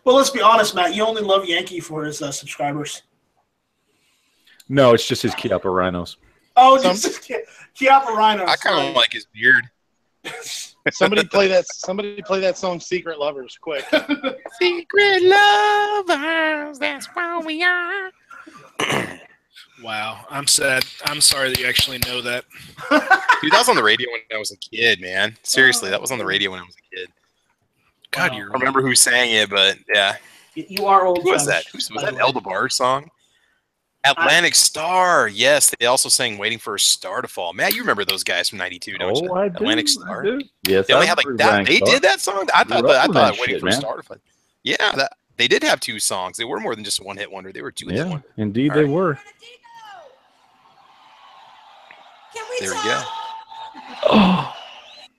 Well, let's be honest, Matt. You only love Yankee for his subscribers. No, it's just his Chiapa Rhinos. Oh, just Chiapa Rhinos. I kind of like his beard. Somebody play that song "Secret Lovers" quick. Secret lovers, that's where we are. Wow, I'm sad. I'm sorry that you actually know that. Dude, that was on the radio when I was a kid, man. Seriously, that was on the radio when I was a kid. God, Wow. I don't remember who sang it, but yeah. You are old. Who was that? Was that an Eldebar song? Atlantic Star. Yes, they also sang "Waiting for a Star to Fall." Matt, you remember those guys from '92, don't you? I do. Atlantic Star. I do. Yes, They only had like that. They did that song. I thought "Waiting for a Star to Fall." Yeah, they did have two songs. They were more than just a one-hit wonder. They were two-hit wonder. Indeed, they were. There we go.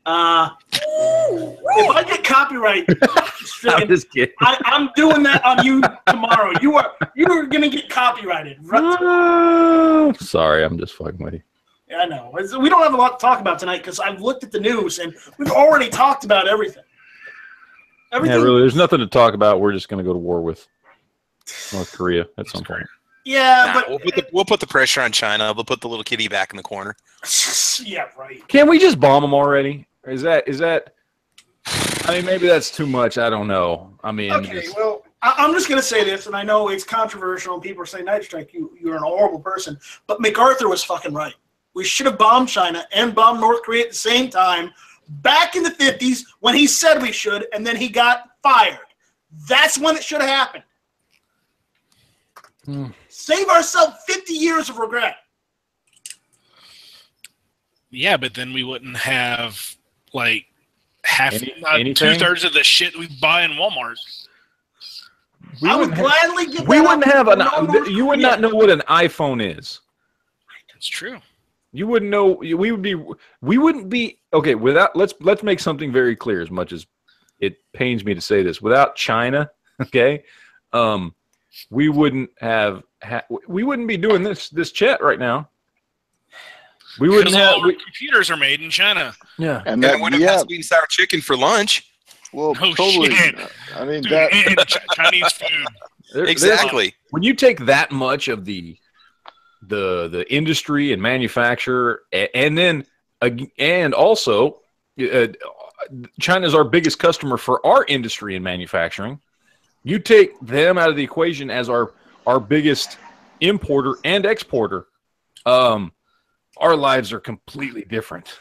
If I get copyright, I'm just kidding. I'm doing that on you tomorrow. You are gonna get copyrighted. Right? Sorry, I'm just fucking with you. Yeah, I know. We don't have a lot to talk about tonight because I've looked at the news and we've already talked about everything. Yeah, really. There's nothing to talk about. We're just gonna go to war with North Korea at some point. Yeah, but we'll put the pressure on China. We'll put the little kitty back in the corner. Yeah, right. Can we just bomb them already? Or is that? I mean, maybe that's too much. I don't know. I mean, Okay, well, I'm just going to say this, and I know it's controversial, and people are saying, Night Strike, you're an horrible person, but MacArthur was fucking right. We should have bombed China and bombed North Korea at the same time back in the 50s when he said we should, and then he got fired. That's when it should have happened. Save ourselves 50 years of regret. Yeah, but then we wouldn't have like half, anything? 2/3 of the shit we buy in Walmart. I would gladly give. We wouldn't have you would not know what an iPhone is. That's true. You wouldn't know. We wouldn't be okay. Without let's make something very clear. As much as it pains me to say this, without China, okay, we wouldn't have. We wouldn't be doing this chat right now. We wouldn't have. All our computers are made in China. Yeah, And we wouldn't have sweet and sour chicken for lunch. Well, Oh, totally. shit. I mean, Dude, that and Chinese food. Exactly. When you take that much of the industry and manufacture, and also China's our biggest customer for our industry and manufacturing. You take them out of the equation as our biggest importer and exporter. Our lives are completely different.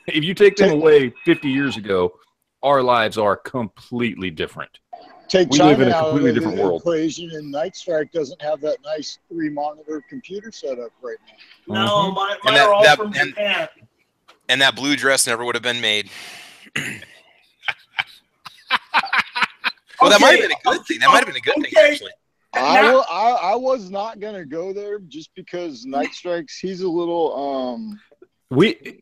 If you take them away 50 years ago, our lives are completely different. take We China live in a out of completely the different world. equation, and Night Strike doesn't have that nice 3-monitor computer setup right now. No, mine And are all that- from Japan. And that blue dress never would have been made. Well, that might have been a good thing. That might have been a good thing, actually. I was not gonna go there just because Night Strikes. He's a little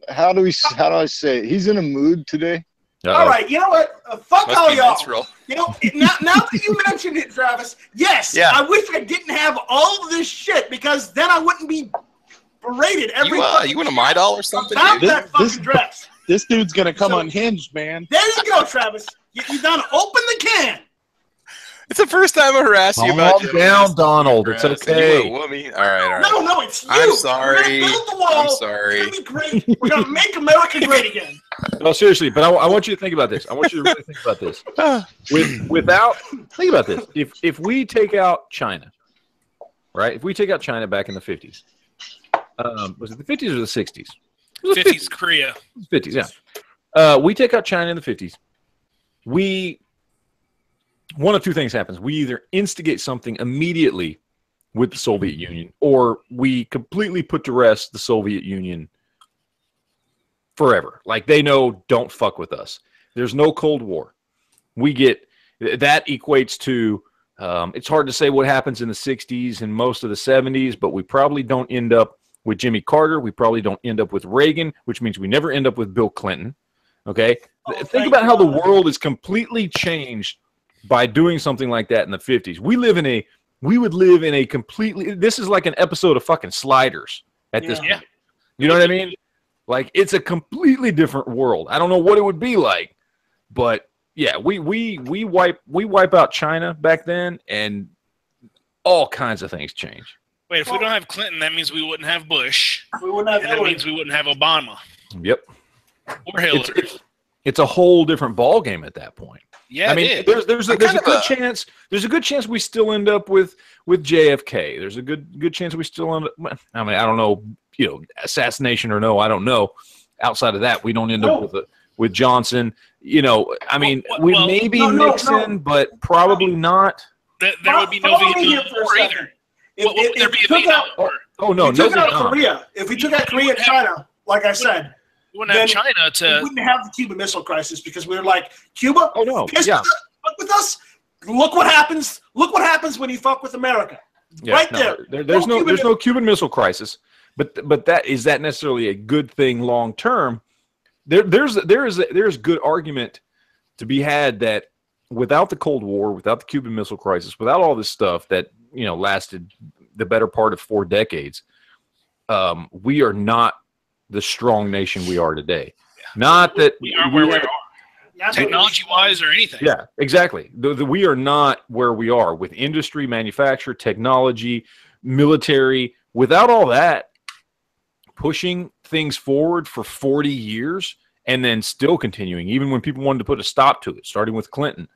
How do I say it? He's in a mood today. All right, you know what? Fuck all y'all. You know, now that you mentioned it, Travis, yes, yeah. I wish I didn't have all of this shit because then I wouldn't be berated every you want a My Doll or something? About that fucking dress. This dude's gonna come unhinged, man. There you go, Travis. You done open the can. It's the first time I harassed you about Calm down, Donald. It's okay. All right. No, it's you. I'm sorry. We're gonna build the wall. I'm sorry. It's gonna be great. We're gonna make America great again. No, seriously, but I want you to think about this. I want you to really think about this. Think about this. If we take out China, right? If we take out China back in the 50s, was it the 50s or the 60s? 50s, Korea. 50s, yeah. We take out China in the 50s. One of two things happens. We either instigate something immediately with the Soviet Union, or we completely put to rest the Soviet Union forever. Like, they know, don't fuck with us. There's no Cold War. That equates to, it's hard to say what happens in the 60s and most of the 70s, but we probably don't end up with Jimmy Carter. We probably don't end up with Reagan, which means we never end up with Bill Clinton. Okay? Think about how the world is completely changed by doing something like that in the 50s. We would live in a completely, this is like an episode of fucking Sliders at this point. You know what I mean? Like, it's a completely different world. I don't know what it would be like, but yeah, we wipe out China back then, and all kinds of things change. Wait, if we don't have Clinton, that means we wouldn't have Bush. We wouldn't have That means we wouldn't have Obama. Yep. Or Hillary. It's a whole different ball game at that point. Yeah, I mean, there's a good chance. There's a good chance we still end up with JFK. There's a good chance we still end up. I mean, I don't know. You know, assassination or no, I don't know. Outside of that, we don't end up with Johnson. You know, I mean, maybe Nixon, but probably not. There would be no Vietnam War either. There'd be a Vietnam War. Oh no, if we took out Korea. If we took out Korea and China, like I said. We wouldn't have China we wouldn't have the Cuban Missile Crisis because we were like, Cuba, oh no, fuck with us. Look what happens. Look what happens when you fuck with America. Right there. There's no Cuban Missile Crisis, but is that necessarily a good thing long term? There's good argument to be had that without the Cold War, without the Cuban Missile Crisis, without all this stuff that lasted the better part of 4 decades, we are not the strong nation we are today. Yeah. Not that we are where we are, technology-wise or anything. Yeah, exactly. We are not where we are with industry, manufacture, technology, military. Without all that, pushing things forward for 40 years and then still continuing, even when people wanted to put a stop to it, starting with Clinton,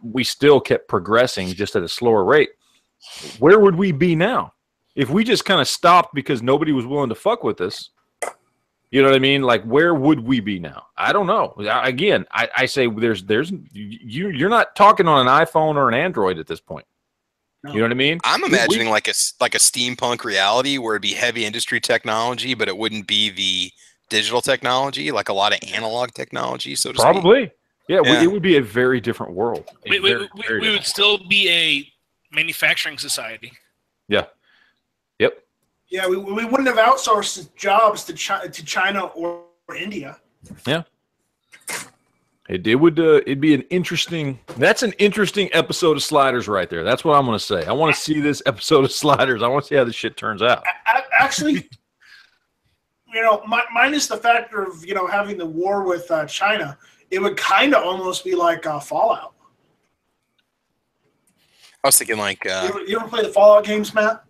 we still kept progressing just at a slower rate. Where would we be now? If we just kind of stopped because nobody was willing to fuck with us, you know what I mean? Like, where would we be now? I don't know. Again, I say you're not talking on an iPhone or an Android at this point. No. You know what I mean? I'm imagining like a steampunk reality where it'd be heavy industry technology, but it wouldn't be the digital technology, like a lot of analog technology, so to speak. Probably. Yeah, it would be a very different world. We would still be a manufacturing society. Yeah. Yep. Yeah, we wouldn't have outsourced jobs to China or India. Yeah. It'd be an interesting. That's an interesting episode of Sliders right there. That's what I'm going to say. I want to see this episode of Sliders. I want to see how this shit turns out. Actually, minus the factor of having the war with China, it would kind of almost be like Fallout. I was thinking like. You ever play the Fallout games, Matt?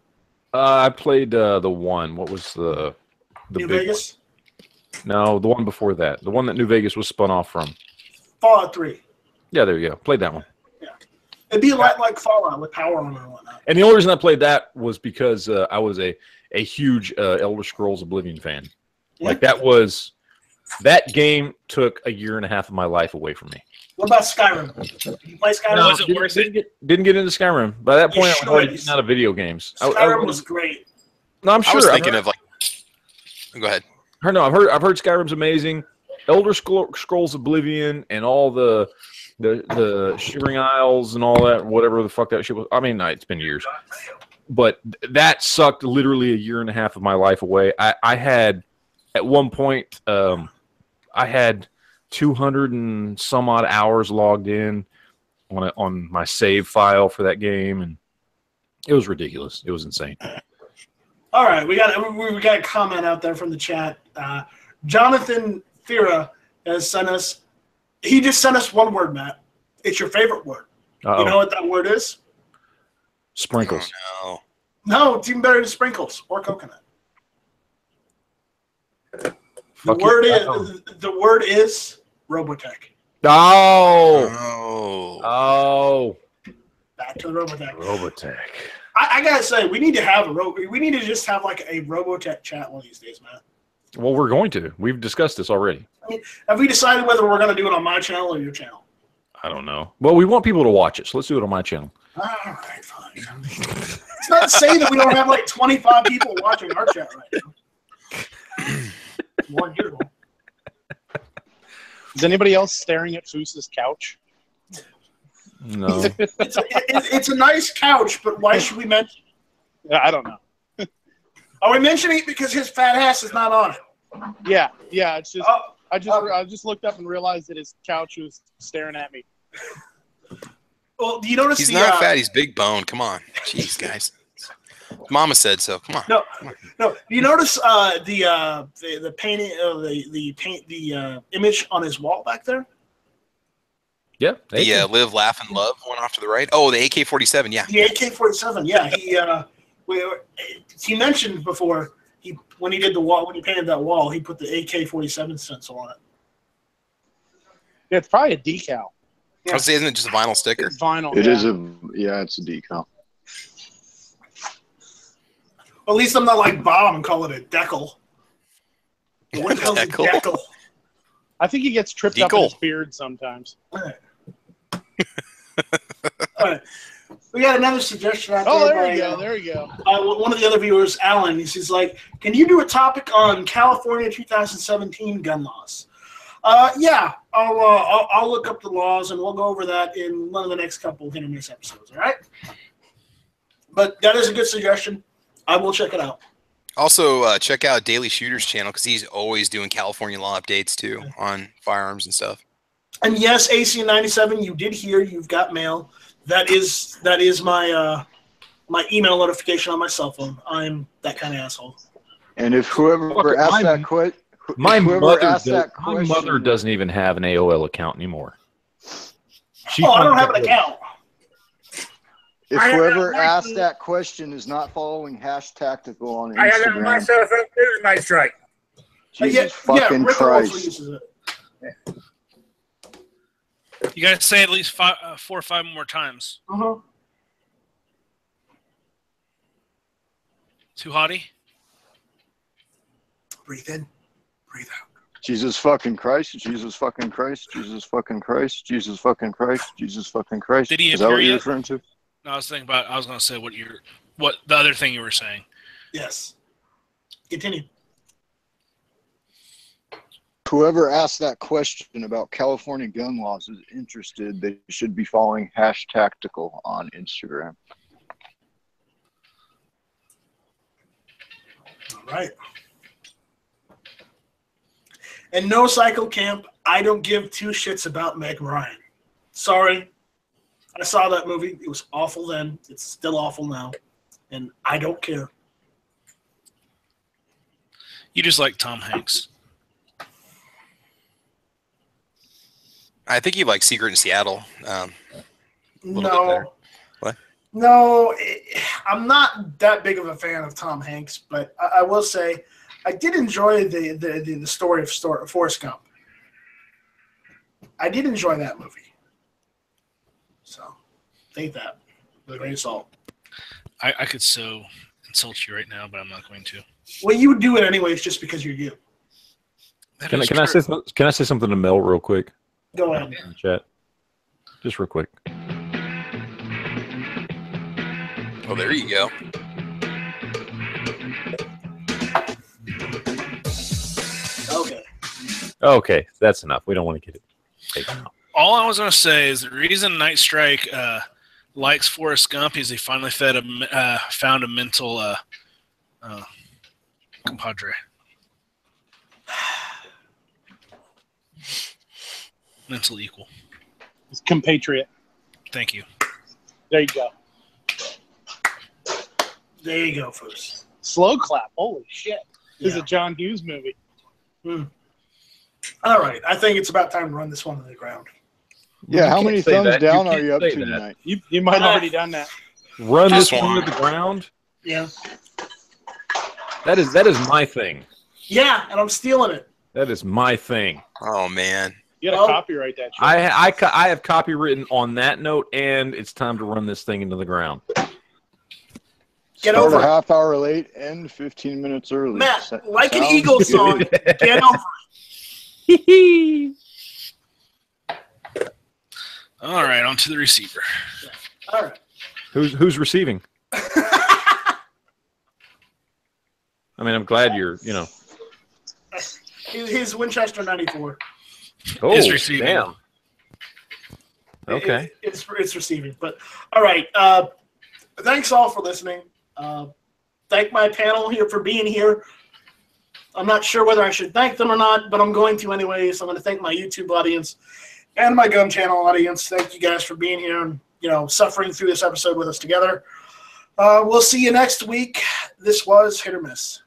I played the one. What was the New Vegas? One? No, the one before that. The one that New Vegas was spun off from. Fallout 3. Yeah, there you go. Played that one. Yeah, it'd be a lot like Fallout with power on it and whatnot. And the only reason I played that was because I was a huge Elder Scrolls Oblivion fan. Yeah. Like that game took 1.5 years of my life away from me. What about Skyrim? Did you play Skyrim? No, was it worth it? Didn't get into Skyrim. By that point, I was already getting out of video games. Skyrim was great. No, I'm sure. I was thinking of like. Go ahead. No, I've heard Skyrim's amazing. Elder Scrolls Oblivion and all the The Shivering Isles and all that, whatever the fuck that shit was. I mean, it's been years. But that sucked literally a year and a half of my life away. I had, at one point, I had 200 and some odd hours logged in on my save file for that game, and it was ridiculous. It was insane. All right, we got a comment out there from the chat. Jonathan Thera has sent us. He just sent us one word, Matt. It's your favorite word. Uh-oh. You know what that word is? Sprinkles. Oh, No, it's even better than sprinkles or coconut. The Fuck word yeah. is the word is Robotech. Oh. Back to the Robotech. Robotech. I gotta say, we need to have we need to just have like a Robotech chat one of these days, Matt. Well, we're going to. We've discussed this already. I mean, have we decided whether we're going to do it on my channel or your channel? I don't know. Well, we want people to watch it, so let's do it on my channel. All right, fine. It's not to say that we don't have like 25 people watching our chat right now. More beautiful. Is anybody else staring at Foos's couch? No. It's a nice couch, but why should we mention it? I don't know. Are we mentioning it because his fat ass is not on it? Yeah. It's just I just looked up and realized that his couch was staring at me. Well, do you notice he's not fat. He's big bone. Come on, jeez, guys. Mama said so. Come on. No. You notice the painting, the image on his wall back there? Yeah. The Live, Laugh, and Love one off to the right. Oh, the AK-47. Yeah. The AK-47. Yeah. He mentioned before when he did the wall, when he painted that wall, he put the AK-47 stencil on it. Yeah, it's probably a decal. I was saying, isn't it just a vinyl sticker? It's vinyl. It is it's a decal. At least I'm not like Bob and call it a decal. What the hell is a decal? I think he gets tripped up in his beard sometimes. All right. We got another suggestion out there. Oh, there you go. One of the other viewers, Alan, he's like, can you do a topic on California 2017 gun laws? Yeah, I'll look up the laws and we'll go over that in one of the next couple of Hit-or-Miss episodes, all right? But that is a good suggestion. I will check it out. Also, check out Daily Shooter's channel because he's always doing California law updates too on firearms and stuff. And yes, AC97, you did hear. You've got mail. That is my my email notification on my cell phone. I'm that kind of asshole. And if whoever asked that question, my mother doesn't even have an AOL account anymore. I don't have an account. If whoever asked that question is not following #tactical on Instagram, I have that on my cell phone too, Night Strike. Jesus fucking Christ. Uses it. You got to say at least 4 or 5 more times. Too hotty? Breathe in, breathe out. Jesus fucking Christ, Jesus fucking Christ, Jesus fucking Christ, Jesus fucking Christ, Jesus fucking Christ. Did he Is that what you're referring to? No, I was thinking about. I was going to say what the other thing you were saying. Yes. Continue. Whoever asked that question about California gun laws is interested. They should be following #tactical on Instagram. All right. And no cycle camp. I don't give 2 shits about Meg Ryan. Sorry. I saw that movie. It was awful then. It's still awful now. And I don't care. You just like Tom Hanks. I think you like Secret in Seattle. No. What? No, I'm not that big of a fan of Tom Hanks, but I will say I did enjoy the story of Forrest Gump. I did enjoy that movie. So, take that with a grain of salt. I could so insult you right now, but I'm not going to. Well, you would do it anyways just because you're you. Can I say something to Mel real quick? Go ahead. In the chat. Just real quick. Oh, there you go. Okay. Okay, that's enough. We don't want to get it taken out. all I was going to say is the reason Night Strike likes Forrest Gump is he finally found a mental compadre. Mental equal. His compatriot. Thank you. There you go. There you go, folks. Slow clap. Holy shit. This is Yeah. a John Hughes movie. All right. I think it's about time to run this one to the ground. Yeah, how many say thumbs that. down You are can't you up say to that. tonight? You might have already done that. Run this Just one one. to the ground. Yeah. That is my thing. Yeah, and I'm stealing it. That is my thing. Oh man. You gotta Well, copyright that shit. I have copywritten on that note, and it's time to run this thing into the ground. Get Start over a it. half hour late, end 15 minutes early. Matt, like an Sounds Eagles good. song, get over All right, on to the receiver. it. All right. Who's receiving? I mean, I'm glad you're. His Winchester 94. Oh, Is receiving. damn. Okay. It's receiving. But all right. Thanks all for listening. Thank my panel here for being here. I'm not sure whether I should thank them or not, but I'm going to anyway. So I'm going to thank my YouTube audience and my Gun Channel audience. Thank you guys for being here and suffering through this episode with us together. We'll see you next week. This was Hit or Miss.